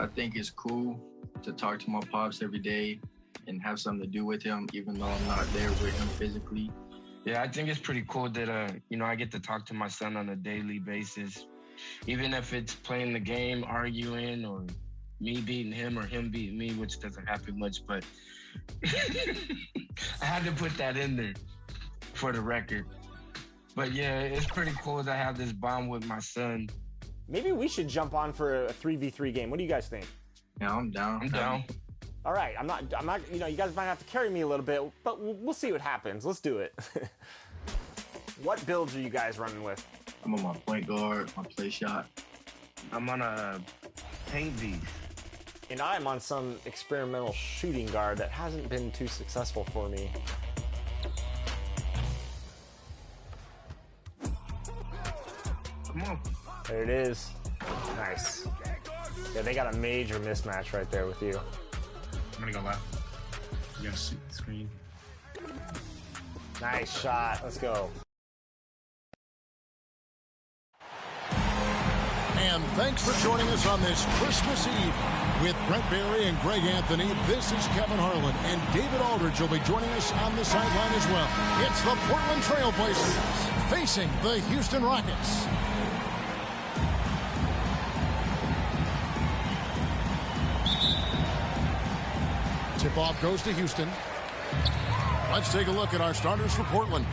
I think it's cool to talk to my pops every day and have something to do with him, even though I'm not there with him physically. Yeah, I think it's pretty cool that, you know, I get to talk to my son on a daily basis. Even if it's playing the game, arguing, or me beating him or him beating me, which doesn't happen much, but I had to put that in there for the record. But yeah, it's pretty cool to have this bond with my son. Maybe we should jump on for a 3v3 game. What do you guys think? Yeah, I'm down. I'm down. All right, I'm not, you know, you guys might have to carry me a little bit, but we'll see what happens. Let's do it. What builds are you guys running with? I'm on my point guard, my play shot. I'm on a paint beast. And I'm on some experimental shooting guard that hasn't been too successful for me. Come on. There it is. Nice. Yeah, they got a major mismatch right there with you. I'm gonna go left. You gotta shoot the screen. Nice shot. Let's go. And thanks for joining us on this Christmas Eve. With Brent Barry and Greg Anthony, this is Kevin Harlan, and David Aldridge will be joining us on the sideline as well. It's the Portland Trail Blazers facing the Houston Rockets. Tip-off goes to Houston. Let's take a look at our starters for Portland.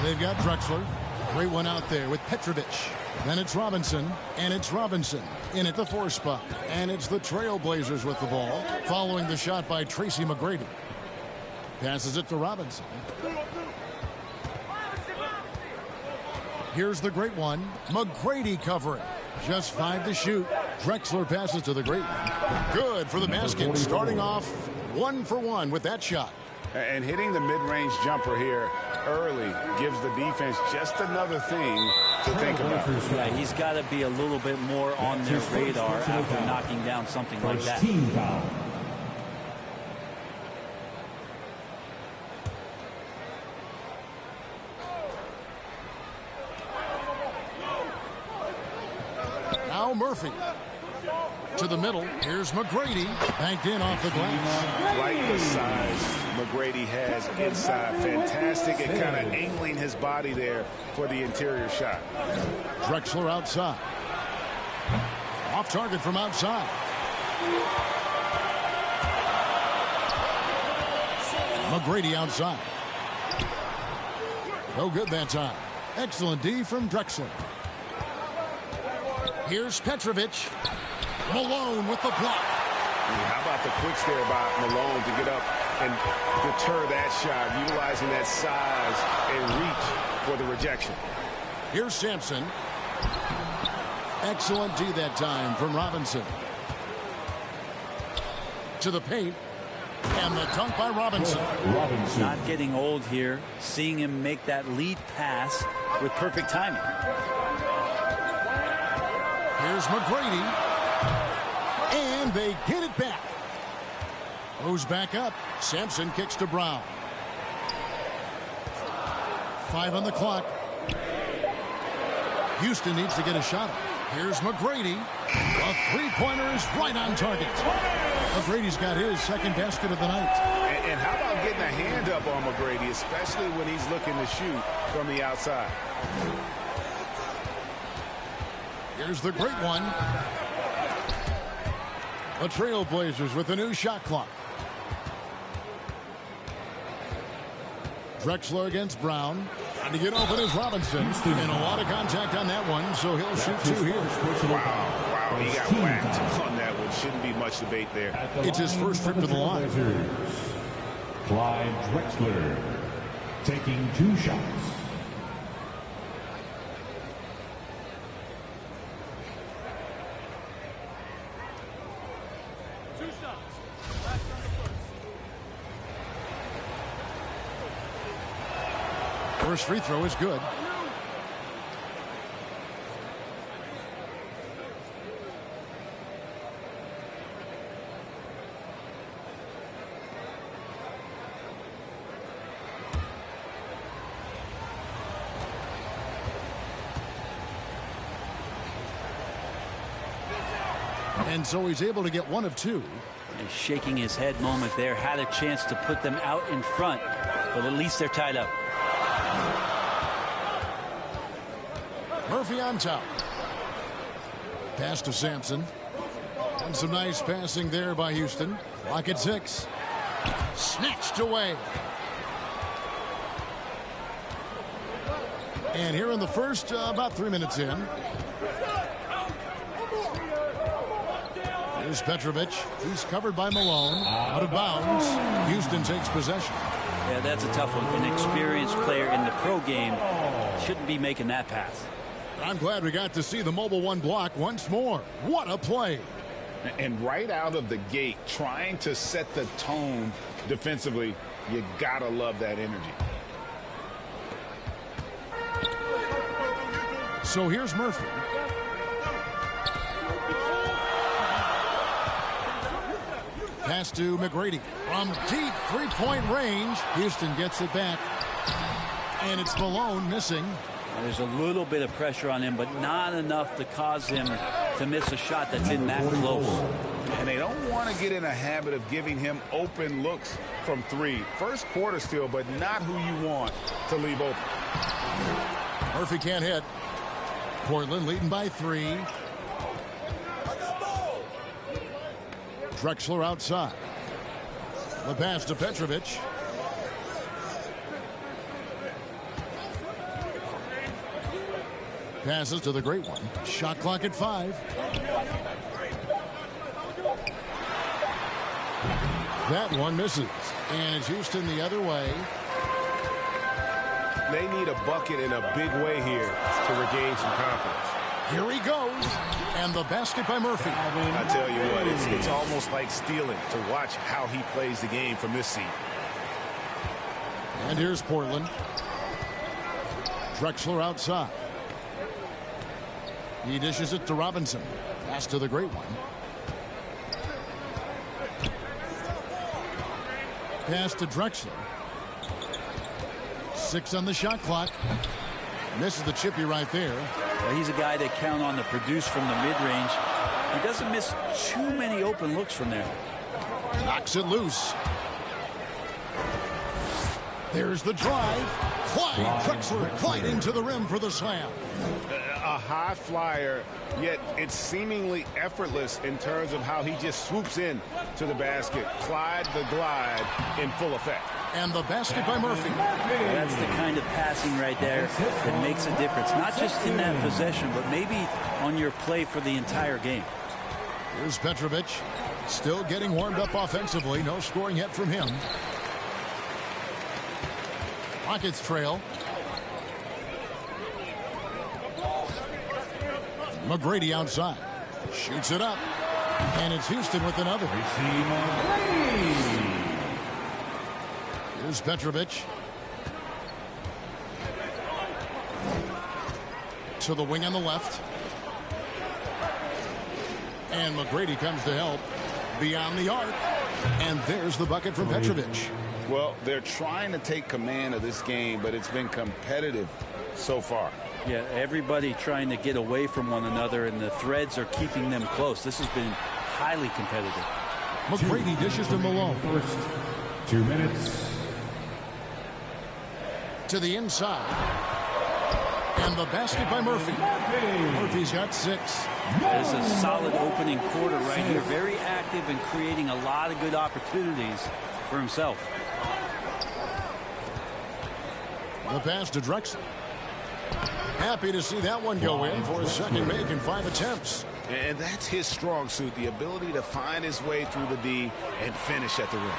They've got Drexler. Great one out there with Petrovic. Then it's Robinson, and it's Robinson in at the 4 spot. And it's the Trailblazers with the ball, following the shot by Tracy McGrady. Passes it to Robinson. Here's the great one. McGrady covering. Just 5 to shoot. Drexler passes to the great one. Good for the basket, starting off 1 for 1 with that shot. And hitting the mid-range jumper here early gives the defense just another thing to think about. Yeah, he's got to be a little bit more on their radar after knocking down something like that. Now Murphy. To the middle. Here's McGrady. Banked in off the glass. Like the size McGrady has inside. Fantastic at kind of angling his body there for the interior shot. Drexler outside. Off target from outside. McGrady outside. No good that time. Excellent D from Drexler. Here's Petrovic. Malone with the block. How about the quicks there by Malone to get up and deter that shot, utilizing that size and reach for the rejection. Here's Sampson. Excellent D that time from Robinson. To the paint. And the dunk by Robinson. Not getting old here. Seeing him make that lead pass with perfect timing. Here's McGrady. And they get it back. Goes back up. Sampson kicks to Brown. 5 on the clock. Houston needs to get a shot off. Here's McGrady. A three-pointer is right on target. McGrady's got his second basket of the night. And how about getting a hand up on McGrady, especially when he's looking to shoot from the outside. Here's the great one. The Trailblazers with a new shot clock. Drexler against Brown. Trying to get open is Robinson. And a lot of contact on that one, so he'll shoot 2 here. Wow, he got whacked on that one. Shouldn't be much debate there. It's his first trip to the line. Clyde Drexler taking 2 shots. First free throw is good. And so he's able to get one of two. A shaking his head moment there. Had a chance to put them out in front, but at least they're tied up. Murphy on top. Pass to Sampson. And some nice passing there by Houston. Clock at 6. Snatched away. And here in the first, about 3 minutes in. Here's Petrovic. He's covered by Malone. Out of bounds. Houston takes possession. Yeah, that's a tough one. An experienced player in the pro game shouldn't be making that pass. I'm glad we got to see the mobile one block once more. What a play. And right out of the gate, trying to set the tone defensively, you gotta love that energy. So here's Murphy. Pass to McGrady. From deep three-point range, Houston gets it back. And it's Malone missing. There's a little bit of pressure on him, but not enough to cause him to miss a shot that's in that close. And they don't want to get in a habit of giving him open looks from three. First quarter still, but not who you want to leave open. Murphy can't hit. Portland leading by 3. Drexler outside. The pass to Petrovic. Passes to the great one. Shot clock at 5. That one misses. And it's Houston the other way. They need a bucket in a big way here to regain some confidence. Here he goes. And the basket by Murphy. I tell you what, it's almost like stealing to watch how he plays the game from this seat. And here's Portland. Drexler outside. He dishes it to Robinson. Pass to the great one. Pass to Drexler. 6 on the shot clock. Misses the chippy right there. Well, he's a guy that count on to produce from the mid-range. He doesn't miss too many open looks from there. Knocks it loose. There's the drive. Clyde Drexler, Clyde into the rim for the slam. A high flyer, yet it's seemingly effortless in terms of how he just swoops in to the basket. Clyde the glide in full effect. And the basket by Murphy. That's the kind of passing right there that makes a difference. Not just in that possession, but maybe on your play for the entire game. Here's Petrovic. Still getting warmed up offensively. No scoring yet from him. Rockets trail. McGrady outside. Shoots it up. And it's Houston with another. Here's Petrovic. To the wing on the left. And McGrady comes to help. Beyond the arc. And there's the bucket from Petrovic. Well, they're trying to take command of this game, but it's been competitive so far. Yeah, everybody trying to get away from one another, and the threads are keeping them close. This has been highly competitive. McGrady dishes to Malone. First 2 minutes. To the inside. And the basket by Murphy. Murphy's got 6. It's a solid opening quarter right here. Very active and creating a lot of good opportunities for himself. The pass to Drexler. Happy to see that one go in for his second make in 5 attempts. And that's his strong suit, the ability to find his way through the D and finish at the rim.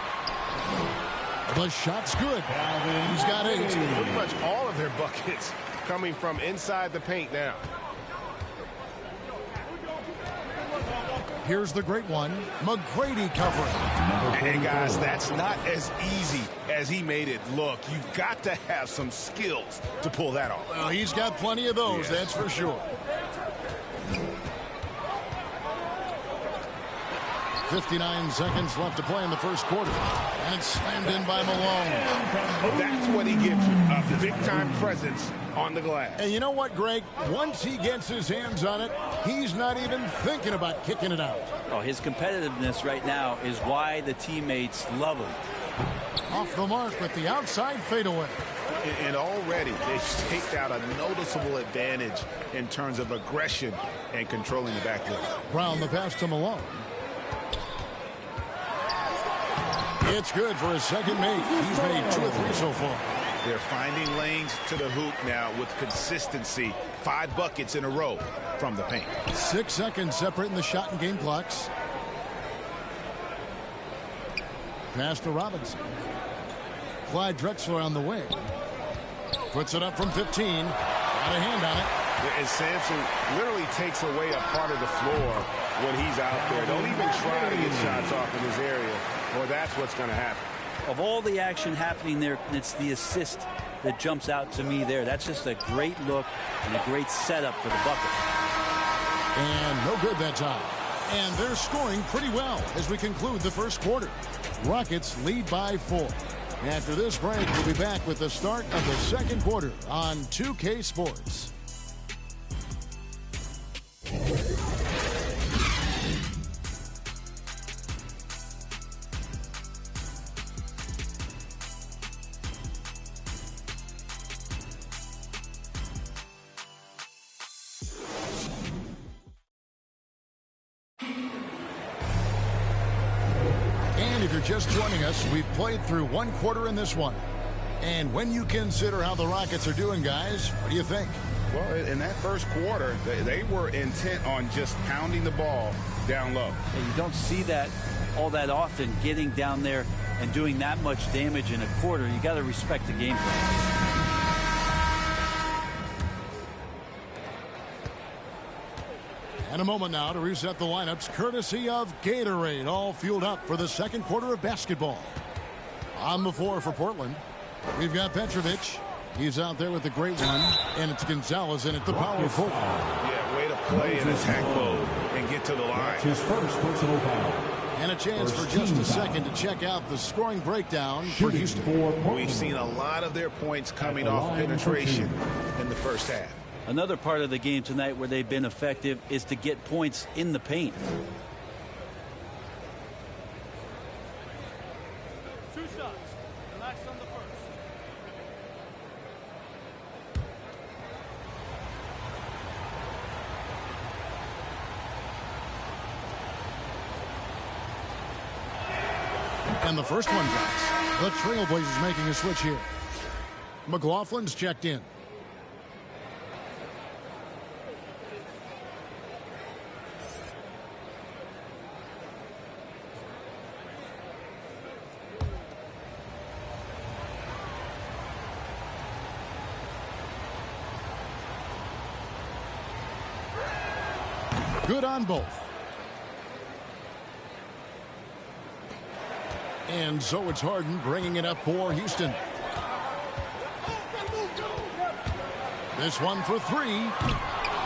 The shot's good. He's got 8. Pretty much all of their buckets coming from inside the paint now. Here's the great one. McGrady covering. And guys, that's not as easy as he made it look. You've got to have some skills to pull that off. Well, he's got plenty of those, that's for sure. 59 seconds left to play in the first quarter. And it's slammed in by Malone. That's what he gives you, a big-time presence on the glass. And you know what, Greg? Once he gets his hands on it, He's not even thinking about kicking it out. Oh, his competitiveness right now is why the teammates love him. Off the mark with the outside fadeaway. And already they've staked out a noticeable advantage in terms of aggression and controlling the backfield. Brown the pass to Malone. It's good for his second make. He's made 2 or 3 so far. They're finding lanes to the hoop now with consistency. 5 buckets in a row from the paint. 6 seconds separating the shot and game clocks. Pass to Robinson. Clyde Drexler on the wing. Puts it up from 15. Got a hand on it. And Sampson literally takes away a part of the floor when he's out there. Don't even try to get shots off in this area, or that's what's going to happen. Of all the action happening there, it's the assist that jumps out to me there. That's just a great look and a great setup for the bucket. And no good that time. And they're scoring pretty well as we conclude the first quarter. Rockets lead by 4. After this break, we'll be back with the start of the second quarter on 2K Sports. And if you're just joining us, we've played through 1 quarter in this one. And when you consider how the Rockets are doing, guys, what do you think? Well, in that first quarter, they were intent on just pounding the ball down low. And you don't see that all that often, getting down there and doing that much damage in a quarter. You got to respect the game plan. And a moment now to reset the lineups, courtesy of Gatorade, all fueled up for the second quarter of basketball. On the floor for Portland, we've got Petrovic. He's out there with the great one, and it's Gonzalez in at the power forward. Yeah, way to play in attack mode and get to the line. His first personal foul. And a chance for just a second to check out the scoring breakdown for Houston. We've seen a lot of their points coming off penetration in the first half. Another part of the game tonight where they've been effective is to get points in the paint. And the first one drops. The Trailblazers making a switch here. McLaughlin's checked in. Good on both. And so it's Harden bringing it up for Houston. This one for 3.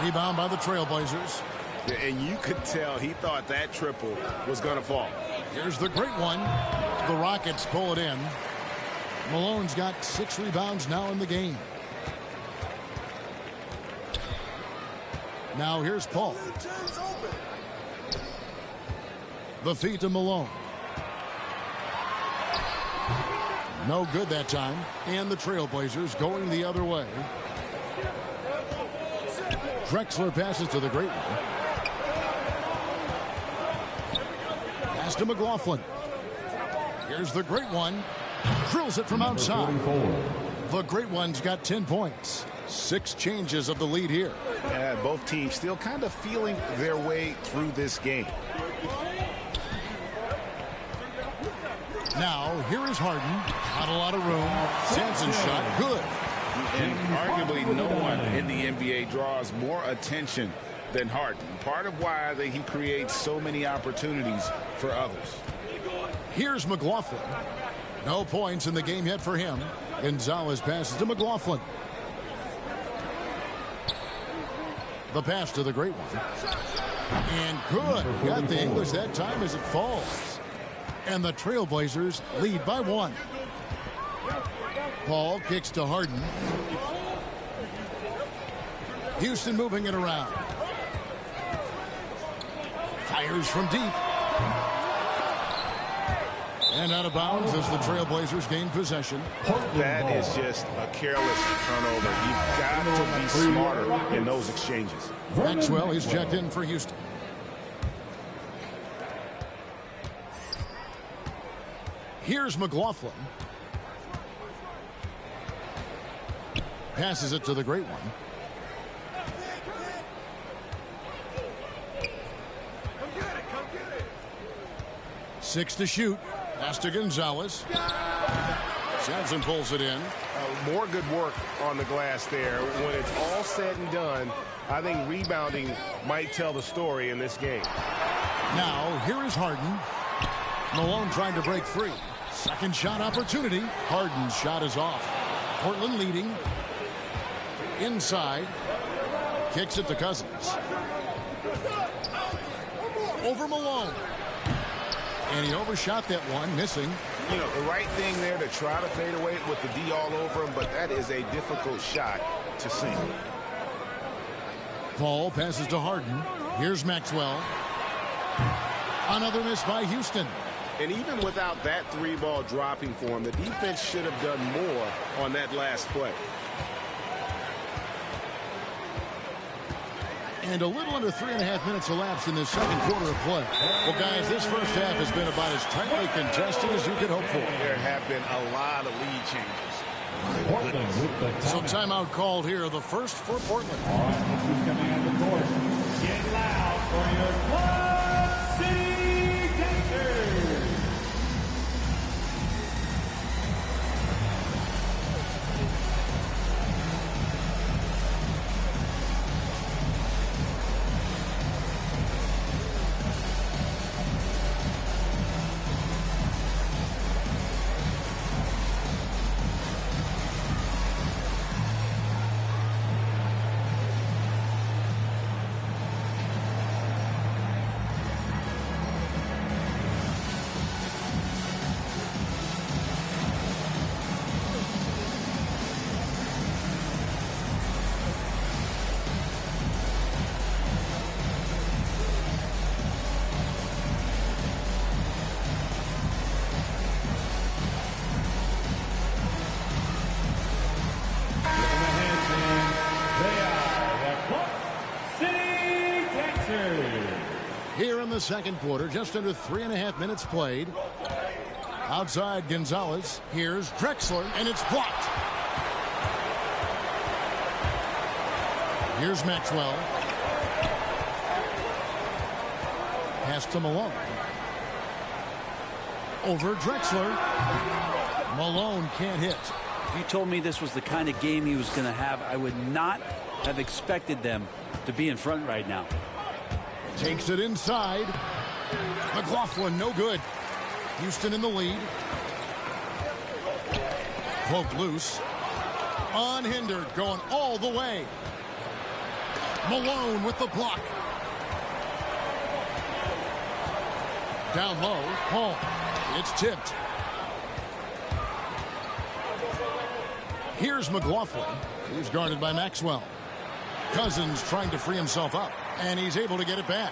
Rebound by the Trailblazers. Yeah, and you could tell he thought that triple was going to fall. Here's the great one. The Rockets pull it in. Malone's got 6 rebounds now in the game. Now here's Paul. The feed to Malone. No good that time. And the Trailblazers going the other way. Drexler passes to the great one. Pass to McLaughlin. Here's the great one. Drills it from outside. The great one's got 10 points. 6 changes of the lead here. Both teams still kind of feeling their way through this game. Now, here is Harden. Not a lot of room. Sampson's shot, good. And arguably no one in the NBA draws more attention than Harden. Part of why he creates so many opportunities for others. Here's McLaughlin. No points in the game yet for him. Gonzalez passes to McLaughlin. The pass to the great one. And good. Got the English that time as it falls. And the Trailblazers lead by 1. Paul kicks to Harden. Houston moving it around. Fires from deep. And out of bounds as the Trailblazers gain possession. That is just a careless turnover. You've got to be smarter in those exchanges. Maxwell is checked in for Houston. Here's McLaughlin. Passes it to the great one. Six to shoot. Pass to Gonzalez. Sampson pulls it in. More good work on the glass there. When it's all said and done, I think rebounding might tell the story in this game. Now, here is Harden. Malone trying to break free. Second shot opportunity. Harden's shot is off. Portland leading. Inside. Kicks it to Cousins. Over Malone. And he overshot that one, missing. You know, the right thing there to try to fade away with the D all over him, but that is a difficult shot to sink. Paul passes to Harden. Here's Maxwell. Another miss by Houston. And even without that three ball dropping for him, the defense should have done more on that last play. And a little under 3.5 minutes elapsed in this second quarter of play. Well, guys, this first half has been about as tightly contested as you could hope for. There have been a lot of lead changes. So timeout called here, the first for Portland. All right, who's coming at the court? Get loud for your Club City Dancers. Here in the second quarter, just under 3.5 minutes played. Outside Gonzalez. Here's Drexler, and it's blocked. Here's Maxwell. Pass to Malone. Over Drexler. Malone can't hit. If you told me this was the kind of game he was going to have, I would not have expected them to be in front right now. Takes it inside. McLaughlin, no good. Houston in the lead. Poked loose. Unhindered, going all the way. Malone with the block. Down low, Paul. It's tipped. Here's McLaughlin. He's guarded by Maxwell. Cousins trying to free himself up, and he's able to get it back.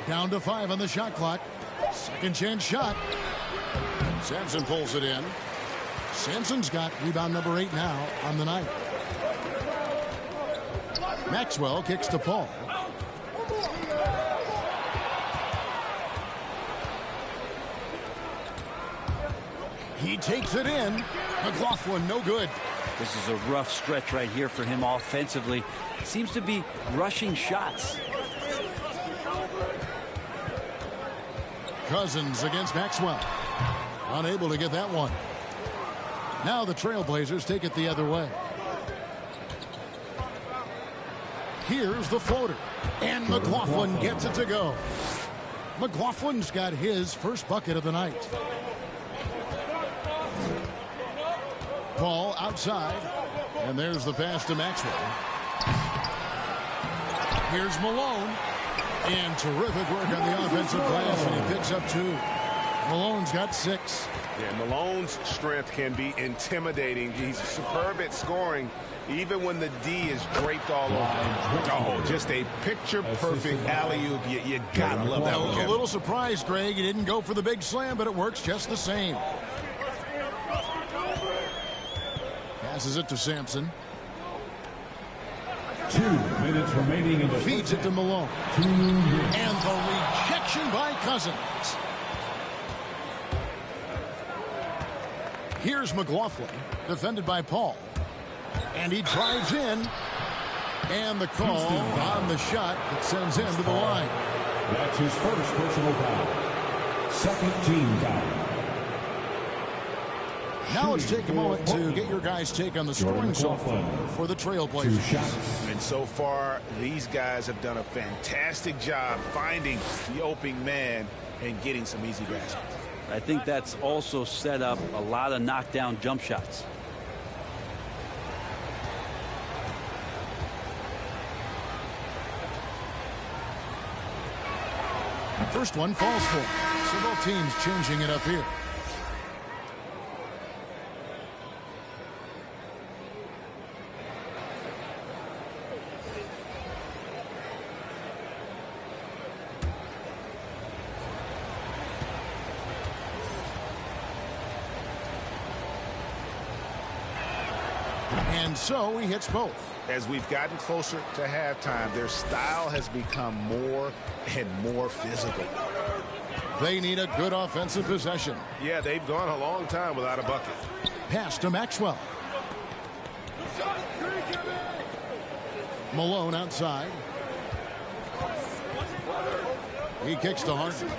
Down to 5 on the shot clock. Second chance shot. Sampson pulls it in. Sampson's got rebound number 8 now on the night. Maxwell kicks to Paul. He takes it in. McLaughlin, no good. This is a rough stretch right here for him offensively. Seems to be rushing shots. Cousins against Maxwell. Unable to get that one. Now the Trailblazers take it the other way. Here's the floater. And McLaughlin gets it to go. McLaughlin's got his first bucket of the night. Paul outside. And there's the pass to Maxwell. Here's Malone. And terrific work on the offensive glass, and he picks up 2. Malone's got 6. Yeah, Malone's strength can be intimidating. He's superb at scoring, Even when the D is draped all over. Oh, just a picture-perfect alley-oop. You gotta love that one, Kevin. A little surprised, Greg. He didn't go for the big slam, but it works just the same. Passes it to Sampson. 2 minutes remaining in the Feeds it to Malone. 2 minutes. And the rejection by Cousins. Here's McLaughlin, defended by Paul. And he drives in. And the call on the shot that sends him to the line. That's his first personal foul. Second team foul. Now let's take a moment to get your guys' take on the scoring so far for the Trailblazers. And so far, these guys have done a fantastic job finding the opening man and getting some easy baskets. I think that's also set up a lot of knockdown jump shots. First one falls for him. So both teams changing it up here. And so he hits both. As we've gotten closer to halftime, their style has become more and more physical. They need a good offensive possession. Yeah, they've gone a long time without a bucket. Pass to Maxwell. Malone outside. He kicks to Harden.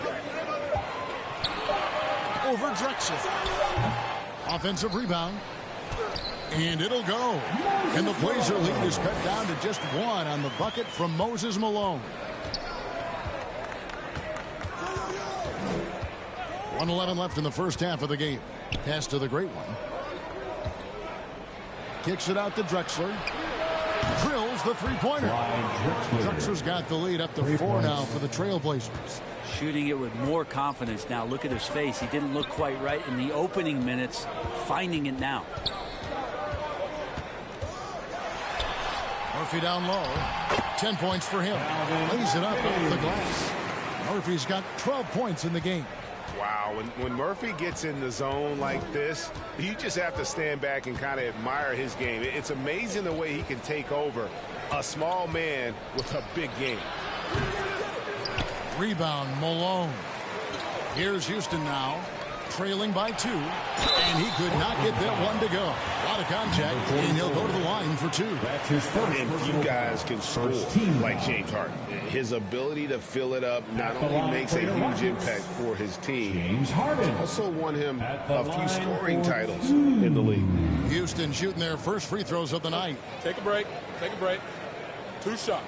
Over Drexler. Offensive rebound. And it'll go. And the Blazer lead is cut down to just one on the bucket from Moses Malone. 1:11 left in the first half of the game. Pass to the great one. Kicks it out to Drexler. Drills the three-pointer. Drexler's got the lead up to 4 now for the Trailblazers. Shooting it with more confidence now. Look at his face. He didn't look quite right in the opening minutes. Finding it now. Murphy down low. 10 points for him. Lays it up off the glass. Murphy's got 12 points in the game. Wow, when Murphy gets in the zone like this, you just have to stand back and kind of admire his game. It's amazing the way he can take over a small man with a big game. Rebound, Malone. Here's Houston now, trailing by 2, and he could not get that one to go. A lot of contact, and he'll go to the line for 2. That's his first. And few guys can score like James Harden. His ability to fill it up not only makes a huge impact for his team, James Harden also won him a few scoring titles in the league. Houston shooting their first free throws of the night. Take a break. Take a break. 2 shots.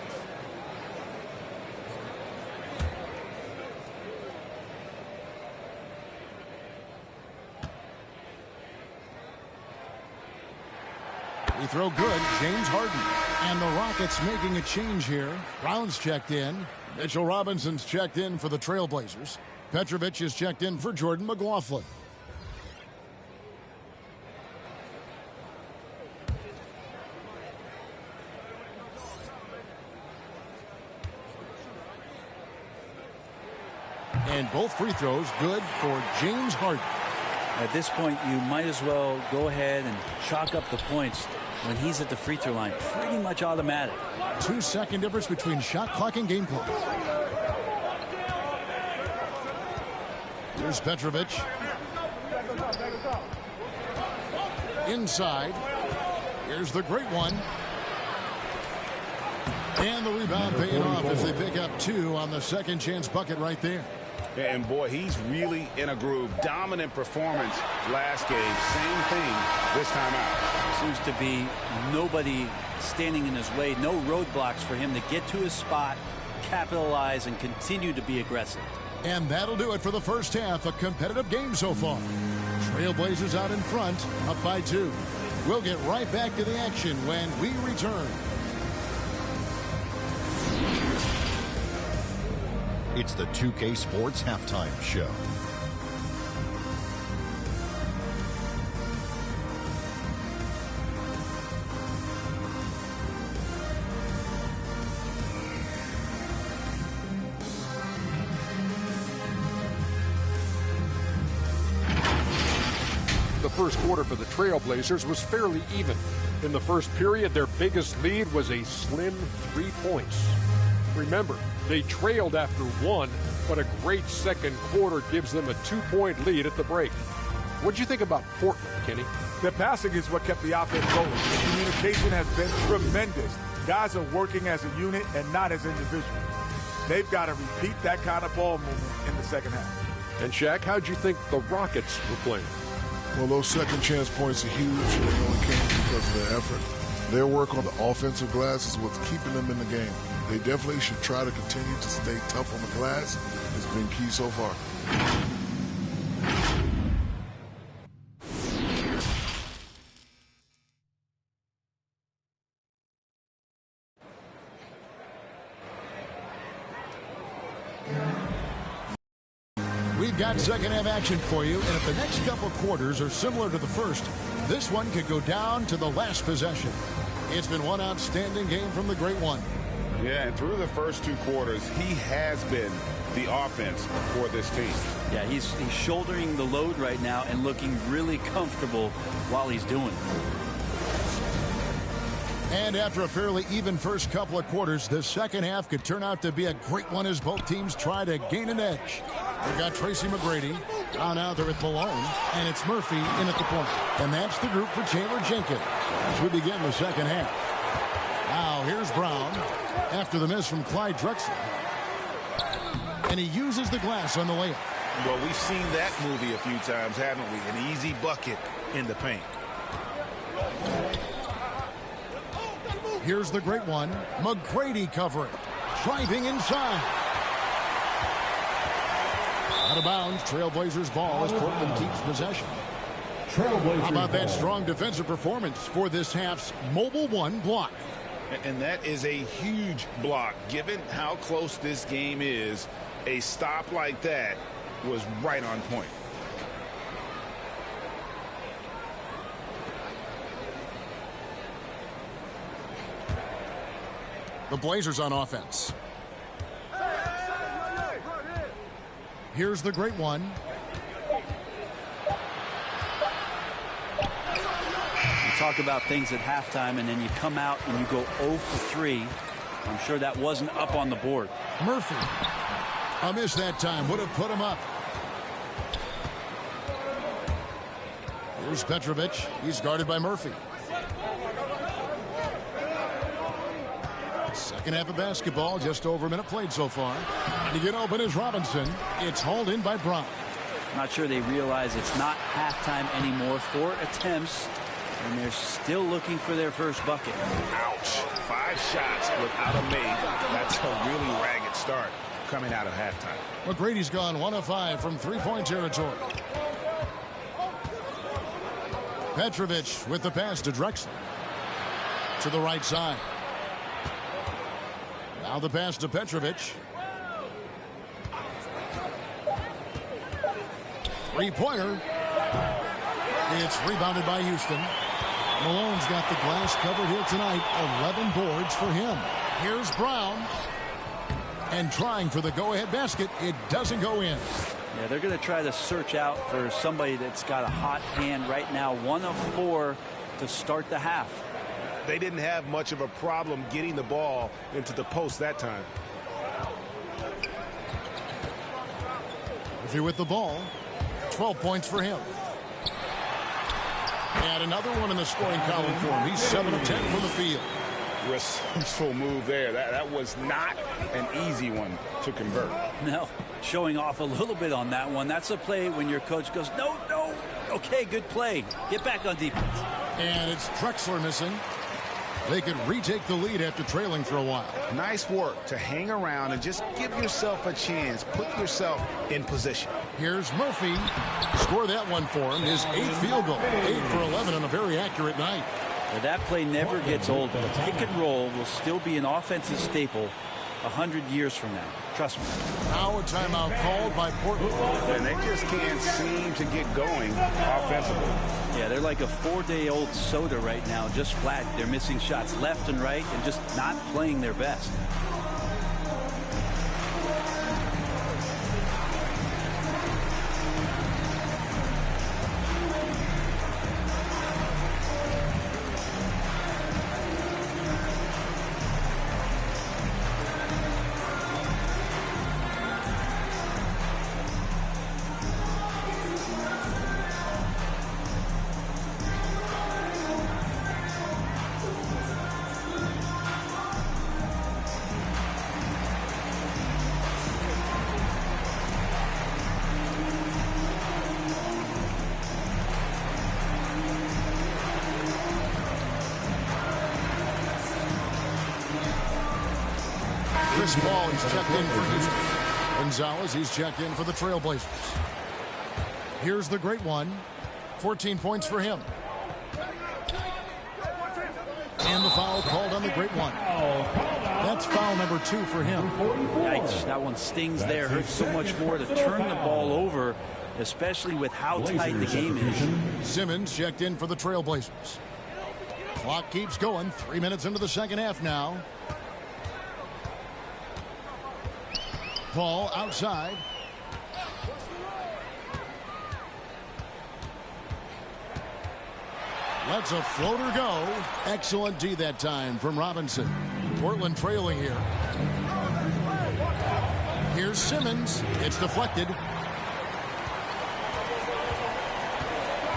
Free throw good, James Harden. And the Rockets making a change here. Brown's checked in. Mitchell Robinson's checked in for the Trailblazers. Petrovic is checked in for Jordan McLaughlin. And both free throws good for James Harden. At this point, you might as well go ahead and chalk up the points when he's at the free throw line. Pretty much automatic. 2-second difference between shot clock and game clock. Here's Petrovic. Inside. Here's the great one. And the rebound paying off as they pick up 2 on the second chance bucket right there. And boy, he's really in a groove. Dominant performance last game. Same thing this time out. Seems to be nobody standing in his way. No roadblocks for him to get to his spot, capitalize, and continue to be aggressive. And that'll do it for the first half. A competitive game so far. Trailblazers out in front, up by 2. We'll get right back to the action when we return. It's the 2K Sports Halftime Show. first quarter for the Trailblazers was fairly even. In the first period, their biggest lead was a slim 3 points. Remember, they trailed after 1, but a great second quarter gives them a 2-point lead at the break. What'd you think about Portland, Kenny? The passing is what kept the offense rolling. The communication has been tremendous. Guys are working as a unit and not as individuals. They've got to repeat that kind of ball movement in the second half. And Shaq, how'd you think the Rockets were playing? Well, those second chance points are huge. They only came because of their effort. Their work on the offensive glass is what's keeping them in the game. They definitely should try to continue to stay tough on the glass. It's been key so far. We've got second half action for you, and if the next couple quarters are similar to the first, this one could go down to the last possession. It's been one outstanding game from the Great One. Yeah, and through the first 2 quarters, he has been the offense for this team. Yeah, he's shouldering the load right now and looking really comfortable while he's doing it. And after a fairly even first couple of quarters, the second half could turn out to be a great one as both teams try to gain an edge. We've got Tracy McGrady down out there at Malone, and it's Murphy in at the point. And that's the group for Chandler Jenkins as we begin the second half. Now here's Brown after the miss from Clyde Drexler. And he uses the glass on the layup. Well, we've seen that movie a few times, haven't we? An easy bucket in the paint. Here's the Great One. McGrady covering. Driving inside. Out of bounds. Trailblazers ball as Portland keeps possession. How about that strong defensive performance for this half's Mobile One block? And that is a huge block. Given how close this game is, a stop like that was right on point. The Blazers on offense. Here's the Great One. You talk about things at halftime, and then you come out and you go 0 for 3. I'm sure that wasn't up on the board. Murphy. A miss that time. Would have put him up. Here's Petrovic. He's guarded by Murphy. Second half of basketball, just over a minute played so far. To get open is Robinson. It's hauled in by Brown. Not sure they realize it's not halftime anymore. 4 attempts, and they're still looking for their first bucket. Ouch. 5 shots without a make. That's a really ragged start coming out of halftime. McGrady's gone 1 of 5 from three-point territory. Petrovic with the pass to Drexler. To the right side. Now the pass to Petrovic. Three-pointer. It's rebounded by Houston. Malone's got the glass covered here tonight. 11 boards for him. Here's Brown. And trying for the go-ahead basket. It doesn't go in. Yeah, they're going to try to search out for somebody that's got a hot hand right now. 1 of 4 to start the half. They didn't have much of a problem getting the ball into the post that time. Murphy with the ball. 12 points for him. And another one in the scoring column for him. He's 7 of 10 from the field. Resourceful move there. That was not an easy one to convert. No, showing off a little bit on that one. That's a play when your coach goes, no, no. Okay, good play. Get back on defense. And it's Drexler missing. They could retake the lead after trailing for a while. Nice work to hang around and just give yourself a chance. Put yourself in position. Here's Murphy. Score that one for him. His 8th field goal. 8 for 11 on a very accurate night. Well, that play never gets old. The pick and roll will still be an offensive staple 100 years from now. Trust me. Now a timeout called by Portland. And they just can't seem to get going offensively. Yeah, they're like a 4-day-old soda right now, just flat. They're missing shots left and right and just not playing their best. Chris Paul, he's checked in for Houston. Gonzalez, he's checked in for the Trailblazers. Here's the great one. 14 points for him. And the foul called on the great one. That's foul number 2 for him. Yikes, that one stings there. Hurts so much more to turn the ball over, especially with how tight the game is. Simmons checked in for the Trailblazers. Clock keeps going. 3 minutes into the second half now. Paul outside. Lets a floater go. Excellent D that time from Robinson. Portland trailing here. Here's Simmons. It's deflected.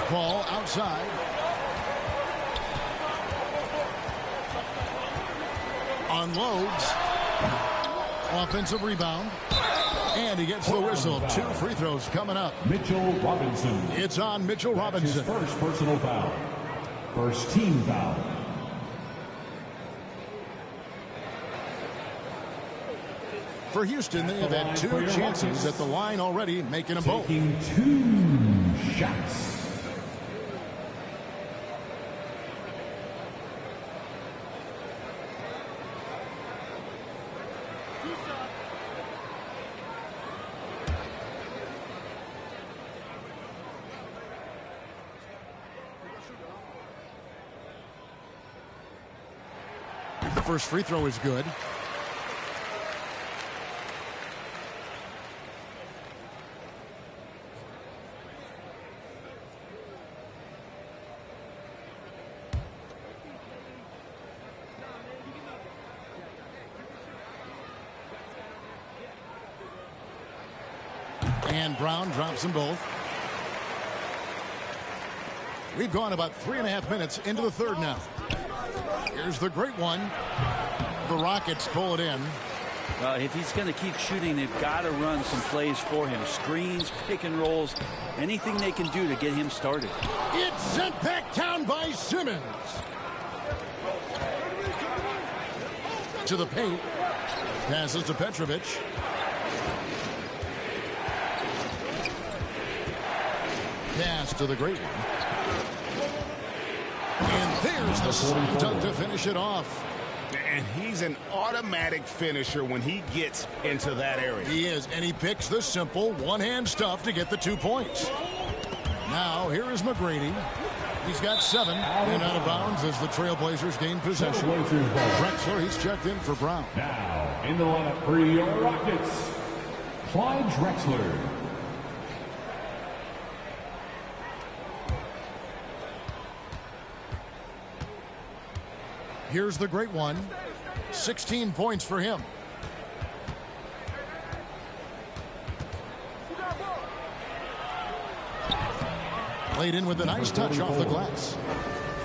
Paul outside. Unloads. Offensive rebound. And he gets the whistle. 2 free throws coming up. Mitchell Robinson. It's on Mitchell Robinson. His first personal foul. First team foul. For Houston, they have had 2 chances at the line already, making them both. Taking 2 shots. The first free throw is good. And Brown drops them both. We've gone about 3.5 minutes into the third now. Here's the great one. The Rockets pull it in. If he's going to keep shooting, they've got to run some plays for him. Screens, pick and rolls, anything they can do to get him started. It's sent back down by Simmons. To the paint. Passes to Petrovic. Pass to the great one. And there's the slam dunk to finish it off. And he's an automatic finisher when he gets into that area. He is, and he picks the simple one-hand stuff to get the 2 points. Now, here is McGrady. He's got 7 and out of bounds as the Trailblazers gain possession. Drexler, he's checked in for Brown. Now, in the lineup for your Rockets, Clyde Drexler. Here's the great one. 16 points for him. Played in with a nice touch off the glass.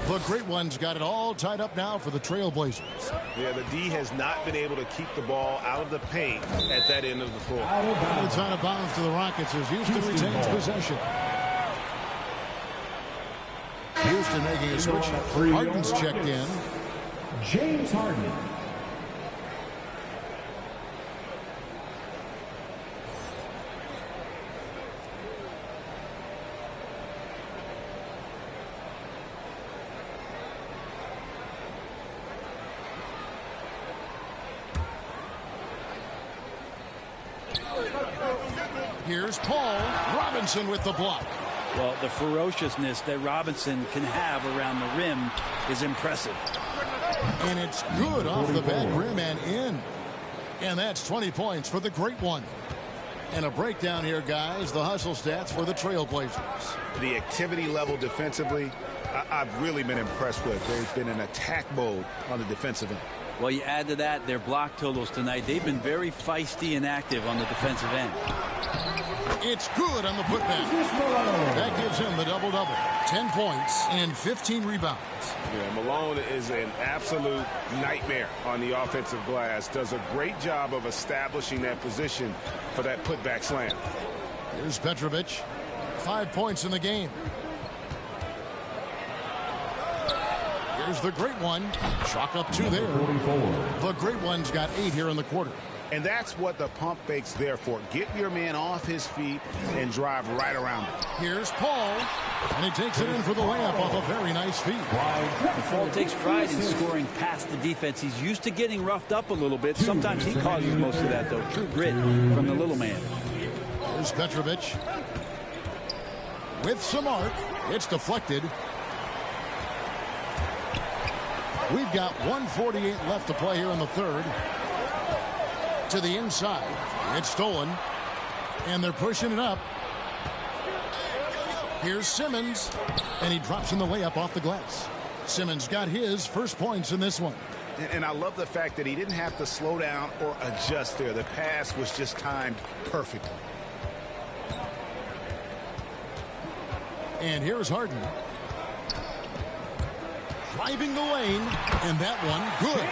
The great one's got it all tied up now for the Trailblazers. Yeah, the D has not been able to keep the ball out of the paint at that end of the floor. And it's out of bounds to the Rockets as Houston retains possession. Houston making a switch. Harden's checked in. James Harden. Here's Paul Robinson with the block. Well, the ferociousness that Robinson can have around the rim is impressive. And it's good off the back rim and in. And that's 20 points for the great one. And a breakdown here, guys. The hustle stats for the Trailblazers. The activity level defensively, I've really been impressed with. They've been in attack mode on the defensive end. Well, you add to that their block totals tonight. They've been very feisty and active on the defensive end. It's good on the putback. That gives him the double-double. 10 points and 15 rebounds. Yeah, Malone is an absolute nightmare on the offensive glass. Does a great job of establishing that position for that putback slam. Here's Petrovic. 5 points in the game. Here's the great one. Chalk up 2 there. The great one's got 8 here in the quarter. And that's what the pump fake's there for. Get your man off his feet and drive right around him. Here's Paul, and he takes it in for the layup off a very nice feed. Paul takes pride in scoring past the defense. He's used to getting roughed up a little bit. Sometimes he causes most of that, though. True grit from the little man. Here's Petrovic. With some arc, it's deflected. We've got 1:48 left to play here in the third. To the inside. It's stolen. And they're pushing it up. Here's Simmons. And he drops in the layup off the glass. Simmons got his first points in this one. And I love the fact that he didn't have to slow down or adjust there. The pass was just timed perfectly. And here's Harden. Driving the lane. And that one, good.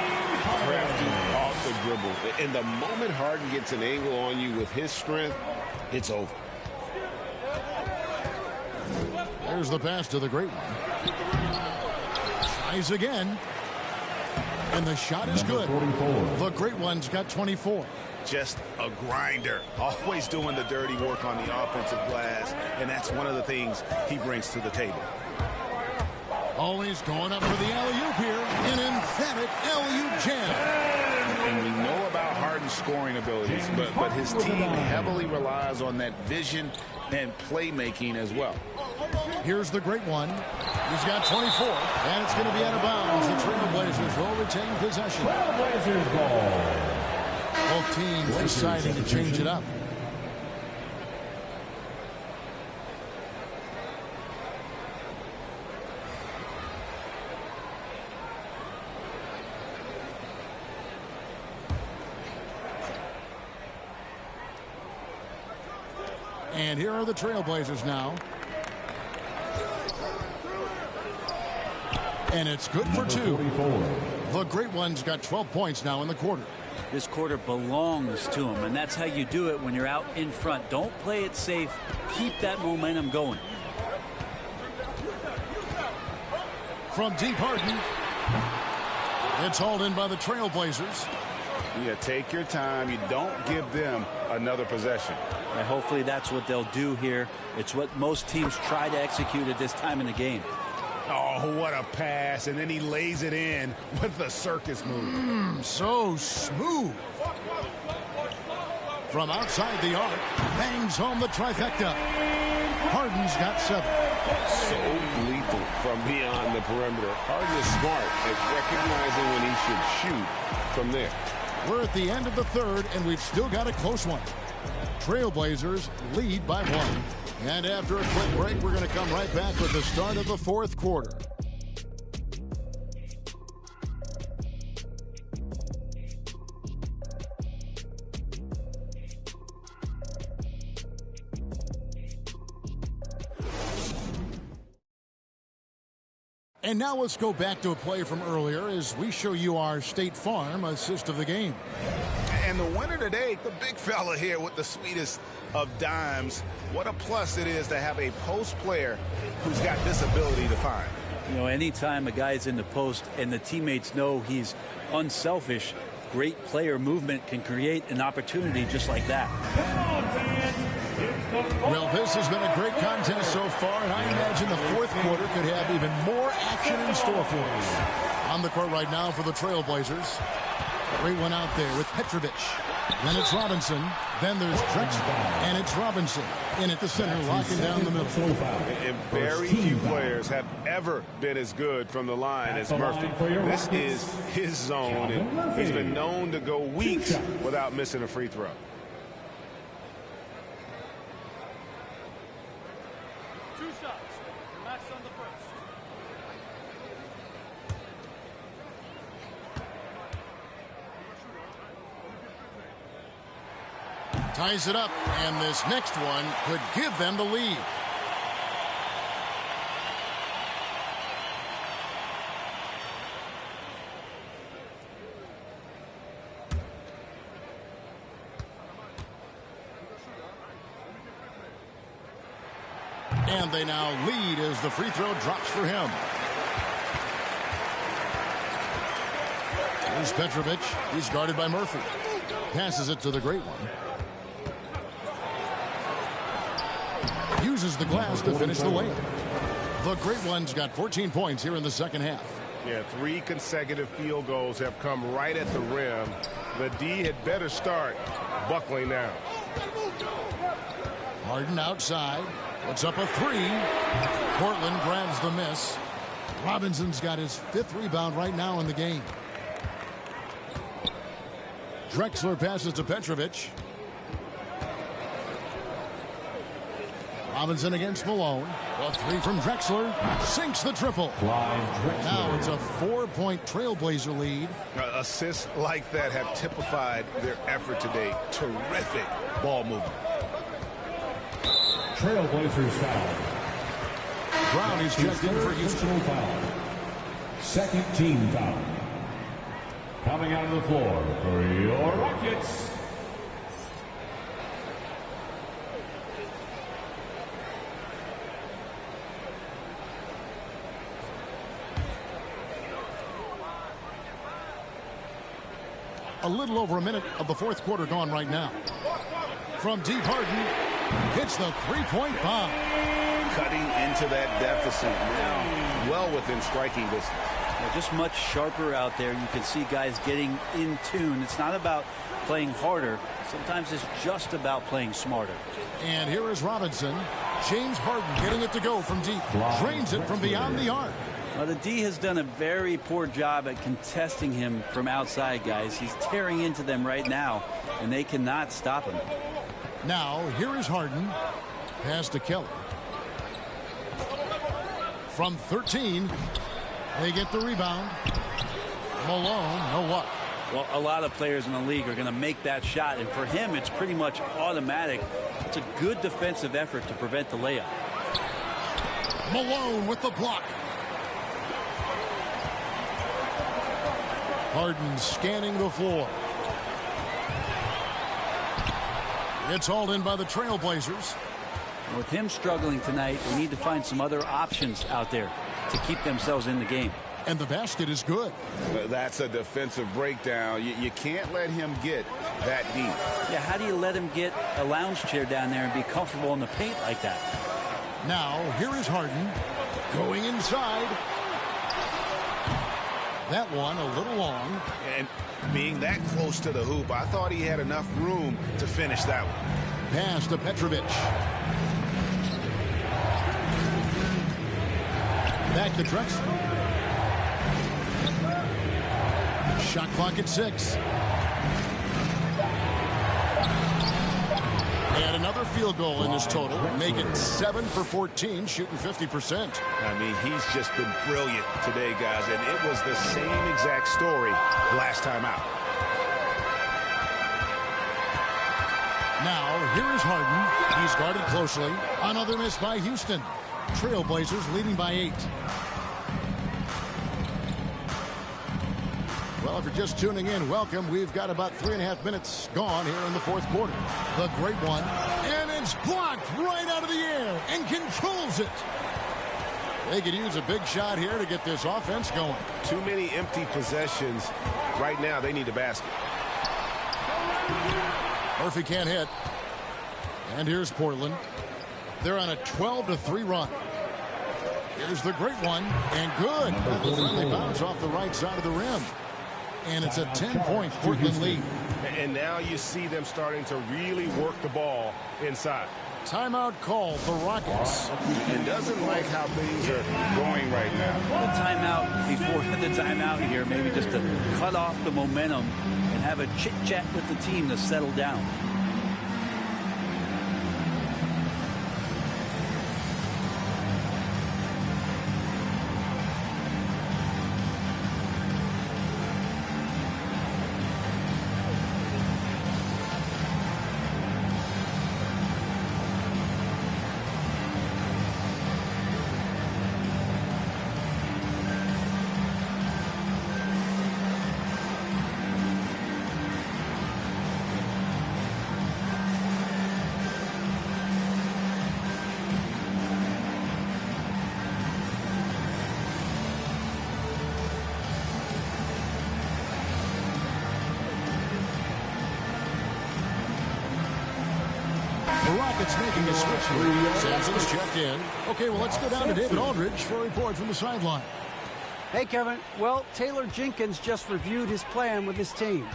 Crafty off the dribble. And the moment Harden gets an angle on you with his strength, it's over. There's the pass to the great one. Tries again. And the shot is good. The great one's got 24. Just a grinder. Always doing the dirty work on the offensive glass. And that's one of the things he brings to the table. Always going up for the alley-oop here. An emphatic alley-oop jam. And we know about Harden's scoring abilities, but his team heavily relies on that vision and playmaking as well. Here's the great one. He's got 24, and it's going to be out of bounds. The Trailblazers will retain possession. Trailblazers ball. Both teams deciding to change it up. And here are the Trailblazers now. And it's good for two. The great one's got 12 points now in the quarter. This quarter belongs to him, and that's how you do it when you're out in front. Don't play it safe. Keep that momentum going. From deep, Harden. It's hauled in by the Trailblazers. Yeah, take your time. You don't give them another possession. And hopefully that's what they'll do here. It's what most teams try to execute at this time in the game. Oh, what a pass. And then he lays it in with the circus move. So smooth. From outside the arc, bangs home the trifecta. Harden's got 7. So lethal from beyond the perimeter. Harden is smart at recognizing when he should shoot from there. We're at the end of the third, and we've still got a close one. Trailblazers lead by 1. And after a quick break, we're going to come right back with the start of the fourth quarter. And now let's go back to a play from earlier as we show you our State Farm assist of the game. And the winner today, the big fella here with the sweetest of dimes. What a plus it is to have a post player who's got this ability to find. You know, anytime a guy's in the post and the teammates know he's unselfish, great player movement can create an opportunity just like that. Well, this has been a great contest so far, and I imagine the fourth quarter could have even more action in store for us. On the court right now for the Trailblazers. Great one out there with Petrovic. Then it's Robinson. Then there's Drexler. And it's Robinson in at the center, locking down the middle. And very few players have ever been as good from the line as Murphy. This is his zone, and he's been known to go weeks without missing a free throw. Ties it up, and this next one could give them the lead. And they now lead as the free throw drops for him. Here's Petrovic. He's guarded by Murphy. Passes it to the Great One. Uses the glass to finish the layup. The Great One's got 14 points here in the second half. Yeah, 3 consecutive field goals have come right at the rim. The D had better start buckling down. Harden outside. Puts up a 3. Portland grabs the miss. Robinson's got his 5th rebound right now in the game. Drexler passes to Petrovic. Robinson against Malone. A 3 from Drexler. Sinks the triple. Now it's a 4-point Trailblazer lead. Assists like that have typified their effort today. Terrific ball movement. Trailblazers foul. Brown is checked in for Houston. Foul. Second team foul. Coming out of the floor for your Rockets. A little over a minute of the fourth quarter gone right now. From deep, Harden hits the 3-point bomb. Cutting into that deficit now, well within striking distance. Yeah, just much sharper out there. You can see guys getting in tune. It's not about playing harder. Sometimes it's just about playing smarter. And here is Robinson. James Harden getting it to go from deep. Drains it from beyond the arc. Well, the D has done a very poor job at contesting him from outside, guys. He's tearing into them right now, and they cannot stop him. Now, here is Harden. Pass to Keller. From 13, they get the rebound. Malone, no luck. Well, a lot of players in the league are going to make that shot, and for him, it's pretty much automatic. It's a good defensive effort to prevent the layup. Malone with the block. Harden scanning the floor. It's hauled in by the Trailblazers. With him struggling tonight, they need to find some other options out there to keep themselves in the game. And the basket is good. That's a defensive breakdown. You can't let him get that deep. Yeah, how do you let him get a lounge chair down there and be comfortable in the paint like that? Now, here is Harden going inside. That one a little long. And being that close to the hoop, I thought he had enough room to finish that one. Pass to Petrovic. Back to Drexler. Shot clock at 6. And another field goal in this total. Make it 7 for 14, shooting 50%. I mean, he's just been brilliant today, guys. And it was the same exact story last time out. Now, here is Harden. He's guarded closely. Another miss by Houston. Trailblazers leading by 8. Well, if you're just tuning in, welcome. We've got about 3.5 minutes gone here in the fourth quarter. The Great One. And it's blocked right out of the air and controls it. They could use a big shot here to get this offense going. Too many empty possessions. Right now, they need a basket. Murphy can't hit. And here's Portland. They're on a 12-3 run. Here's the Great One. And good. The friendly bounce off the right side of the rim. And it's a 10-point Portland lead. And now you see them starting to really work the ball inside. Timeout called the Rockets. And doesn't like how things are going right now. The timeout before the timeout here, maybe just to cut off the momentum and have a chit-chat with the team to settle down. Rockets making a switch here. Sampson's checked in. Okay, well, let's go down to David Aldridge for a report from the sideline. Hey, Kevin. Well, Taylor Jenkins just reviewed his plan with his team.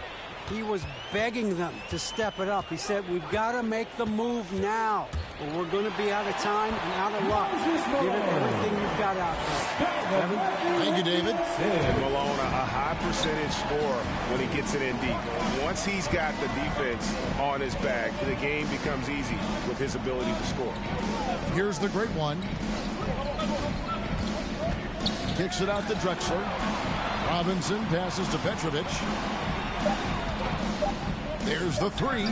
He was begging them to step it up. He said, we've got to make the move now, or we're going to be out of time and out of luck. Give it everything you've got out there. Kevin? Thank you, David. And Malone, a high percentage scorer when he gets it in deep. Once he's got the defense on his back, the game becomes easy with his ability to score. Here's the great one. Kicks it out to Drexler. Robinson passes to Petrovic. There's the three.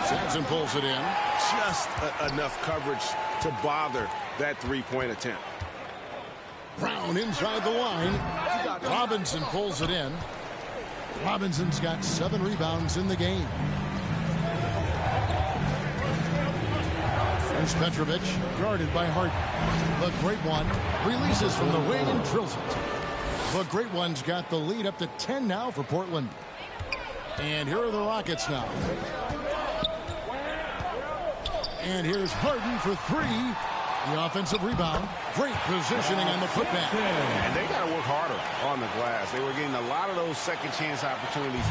Sampson pulls it in. Just enough coverage to bother that three-point attempt. Brown inside the line. Robinson pulls it in. Robinson's got 7 rebounds in the game. There's Petrovic, guarded by Hart. The great one releases from the wing and drills it. The great one's got the lead up to 10 now for Portland. And here are the Rockets now. And here's Harden for 3. The offensive rebound. Great positioning on the putback. And they got to work harder on the glass. They were getting a lot of those second chance opportunities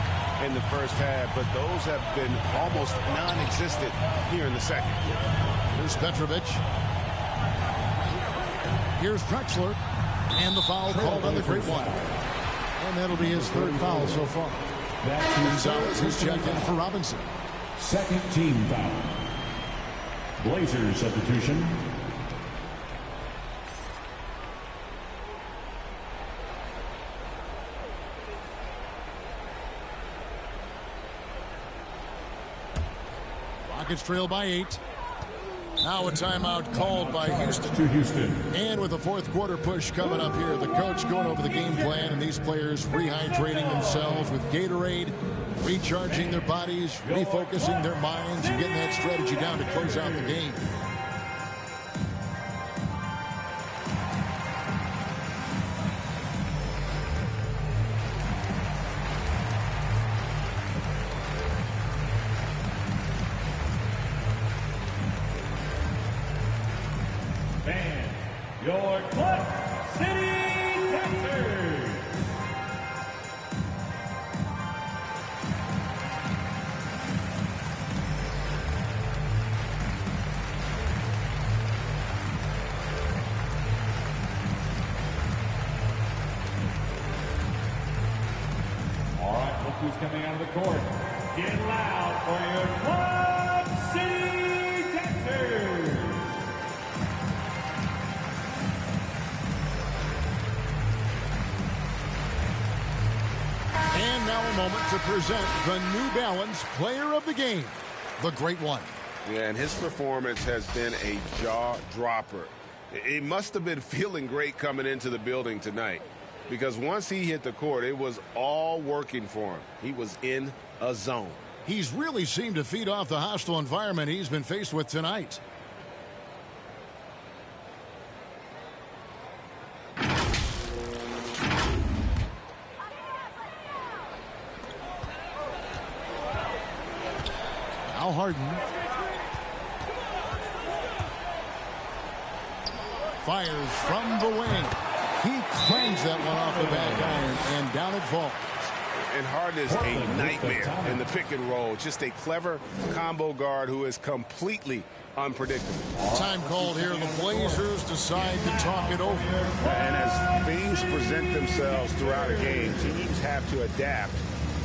in the first half, but those have been almost non-existent here in the second. Here's Petrovic. Here's Drexler. And the foul called on the great one. And that'll be his 3rd foul so far. Gonzalez has checked in for Robinson. Second team foul. Blazers substitution. Rockets trail by 8. Now a timeout called by Houston. To Houston. And with a 4th quarter push coming up here, the coach going over the game plan and these players rehydrating themselves with Gatorade, recharging their bodies, refocusing their minds, and getting that strategy down to close out the game. Your Clutch City Texans. All right, look who's coming out of the court. Get loud for your Clutch City Texans. And now a moment to present the New Balance Player of the Game, the great one. Yeah, and his performance has been a jaw-dropper. He must have been feeling great coming into the building tonight, because once he hit the court, it was all working for him. He was in a zone. He's really seemed to feed off the hostile environment he's been faced with tonight. Now Harden. Fires from the wing. He clangs that one off the back iron, and down it falls. And Harden is a nightmare in the pick and roll. Just a clever combo guard who is completely unpredictable. Time called here. The Blazers decide to talk it over. And as things present themselves throughout a game, teams have to adapt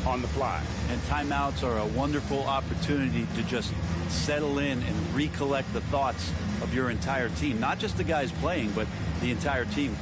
on the fly. And timeouts are a wonderful opportunity to just settle in and recollect the thoughts of your entire team. Not just the guys playing, but the entire team.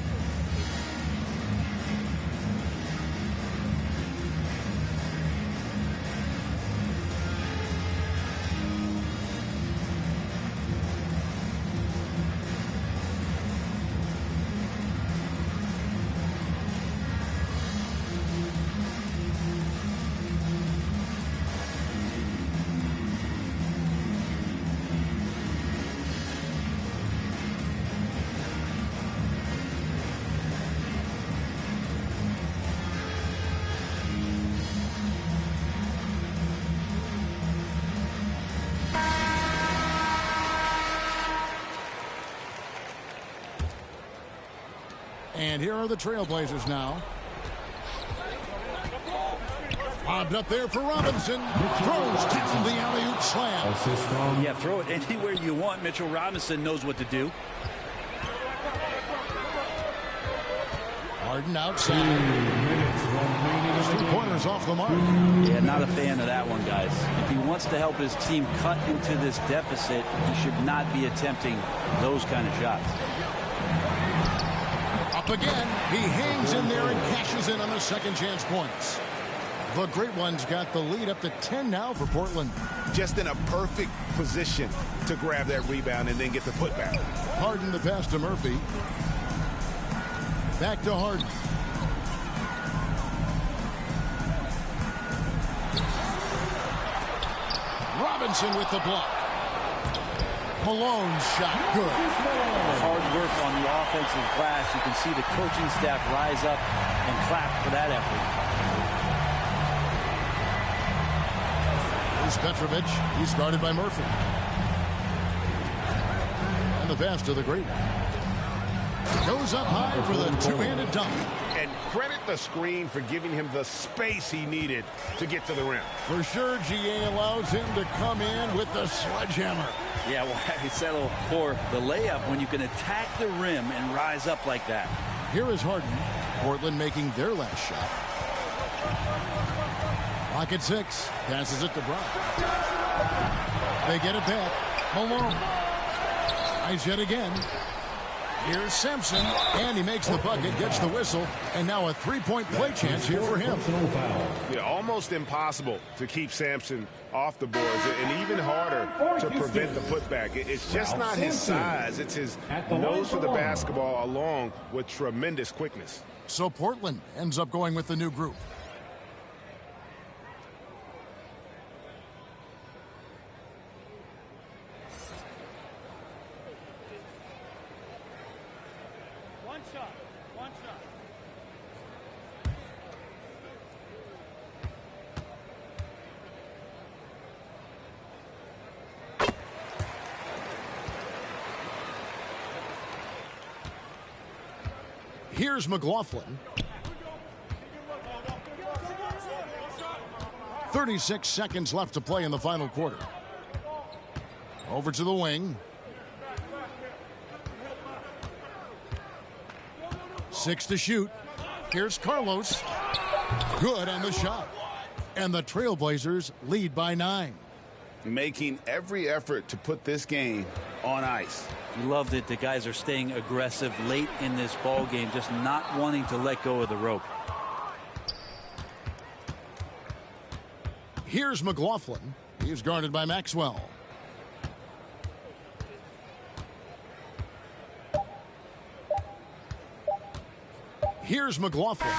And here are the Trailblazers now. Bobbed up there for Robinson. Throws down the alley-oop slam. Yeah, throw it anywhere you want. Mitchell Robinson knows what to do. Harden outside. 3 pointers off the mark. Yeah, not a fan of that one, guys. If he wants to help his team cut into this deficit, he should not be attempting those kind of shots. Up again. He hangs in there and cashes in on the second chance points. The Great Ones got the lead up to 10 now for Portland. Just in a perfect position to grab that rebound and then get the putback. Harden the pass to Murphy. Back to Harden. Robinson with the block. Malone's shot good. Hard work on the offensive glass. You can see the coaching staff rise up and clap for that effort. Here's Petrovic. He's guarded by Murphy. And the pass to the Great One. Goes up high for the two-handed dunk. And credit the screen for giving him the space he needed to get to the rim. For sure, GA allows him to come in with the sledgehammer. Yeah, well, I settle for the layup when you can attack the rim and rise up like that. Here is Harden. Portland making their last shot. Lock at 6. Passes it to Brown. They get it back. Malone. Nice yet again. Here's Sampson. And he makes the bucket, gets the whistle. And now a three-point play chance here for him. Yeah, almost impossible to keep Sampson off the boards. And even harder to prevent the putback. It's just not his size. It's his nose for the basketball along with tremendous quickness. So Portland ends up going with the new group. Here's McLaughlin. 36 seconds left to play in the final quarter. Over to the wing. 6 to shoot. Here's Carlos. Good on the shot. And the Trailblazers lead by 9. Making every effort to put this game on ice. You loved it. The guys are staying aggressive late in this ball game, just not wanting to let go of the rope. Here's McLaughlin. He's guarded by Maxwell. Here's McLaughlin.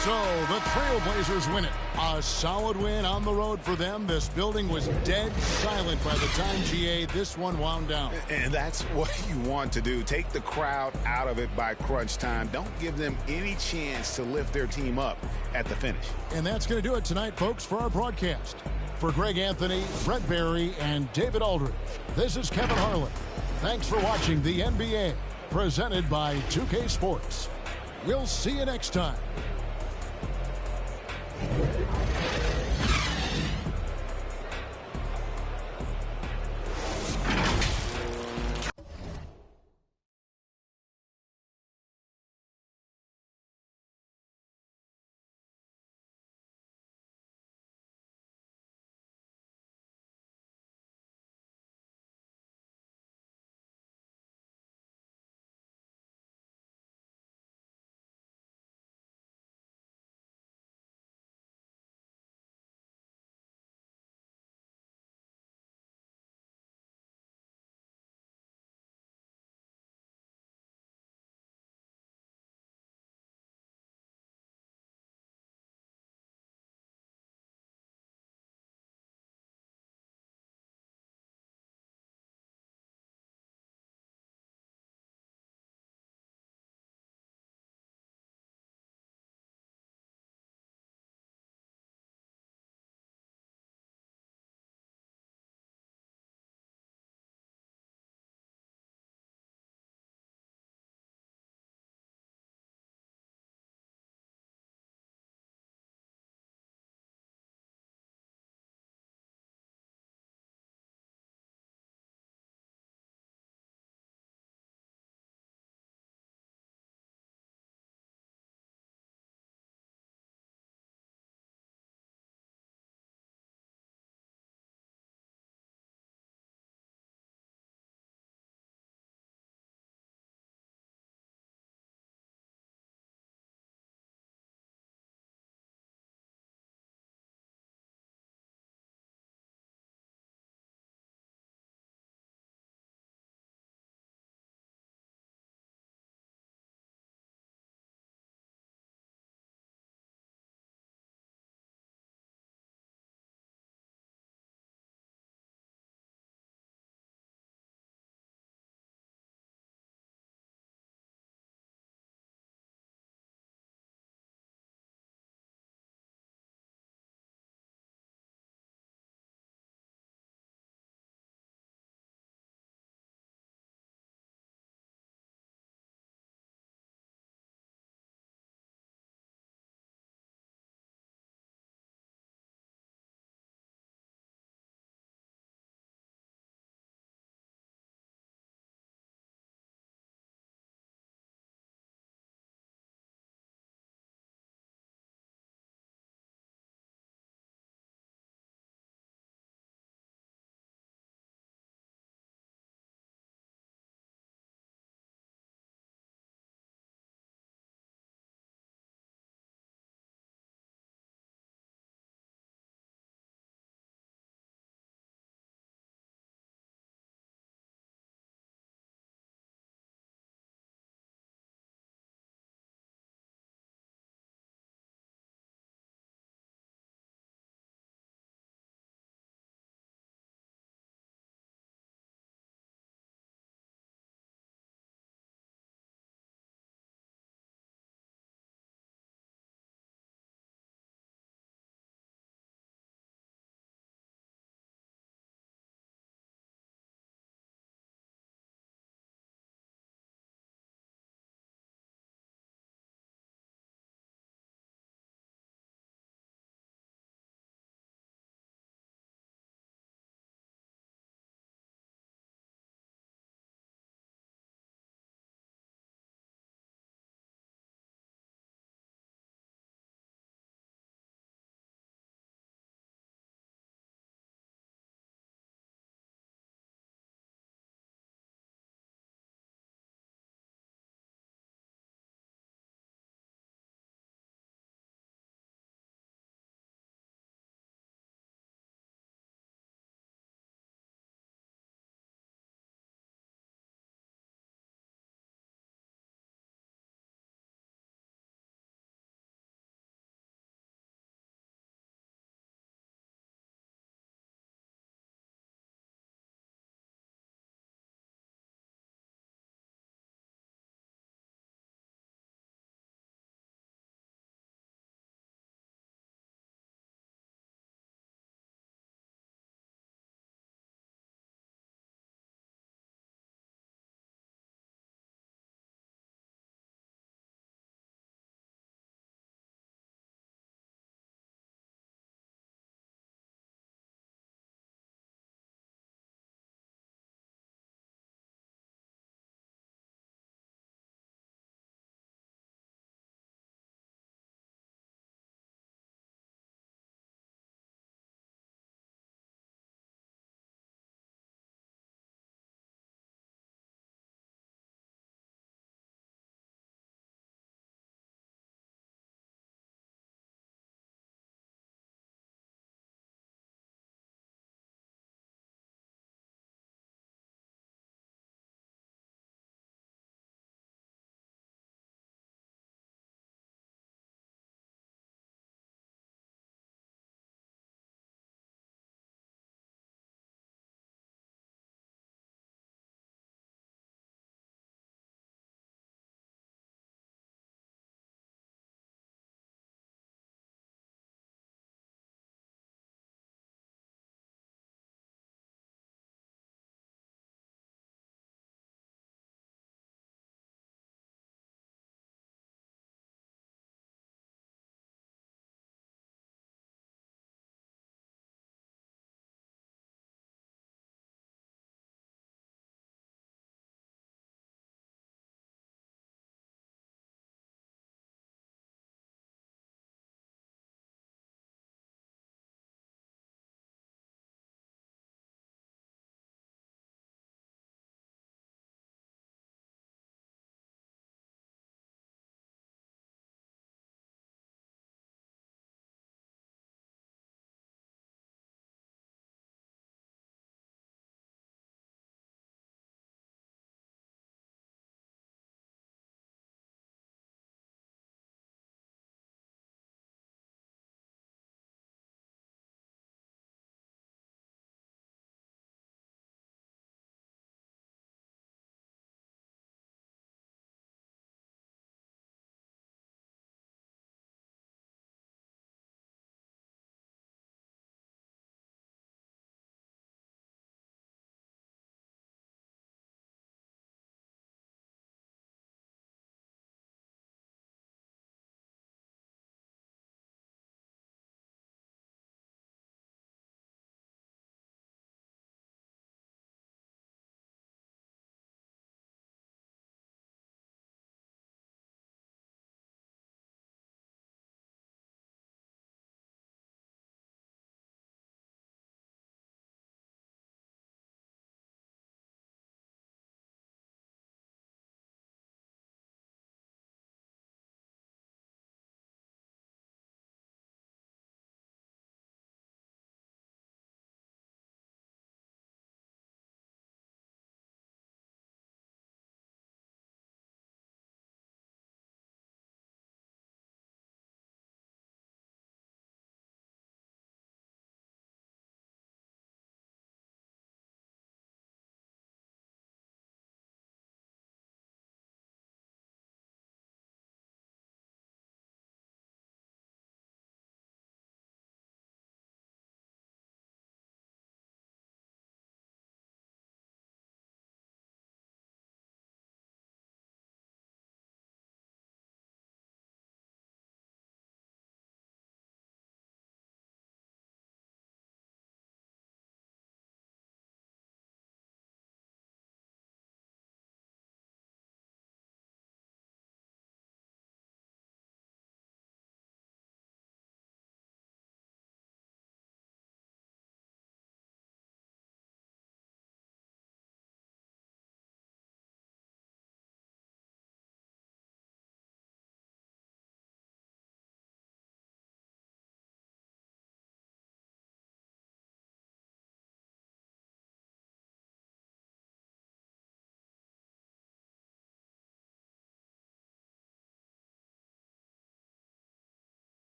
So the Trailblazers win it. A solid win on the road for them. This building was dead silent by the time, GA, this one wound down. And that's what you want to do. Take the crowd out of it by crunch time. Don't give them any chance to lift their team up at the finish. And that's going to do it tonight, folks, for our broadcast. For Greg Anthony, Brett Barry, and David Aldridge, this is Kevin Harlan. Thanks for watching the NBA, presented by 2K Sports. We'll see you next time.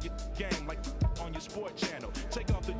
your game like on your sport channel. Take off the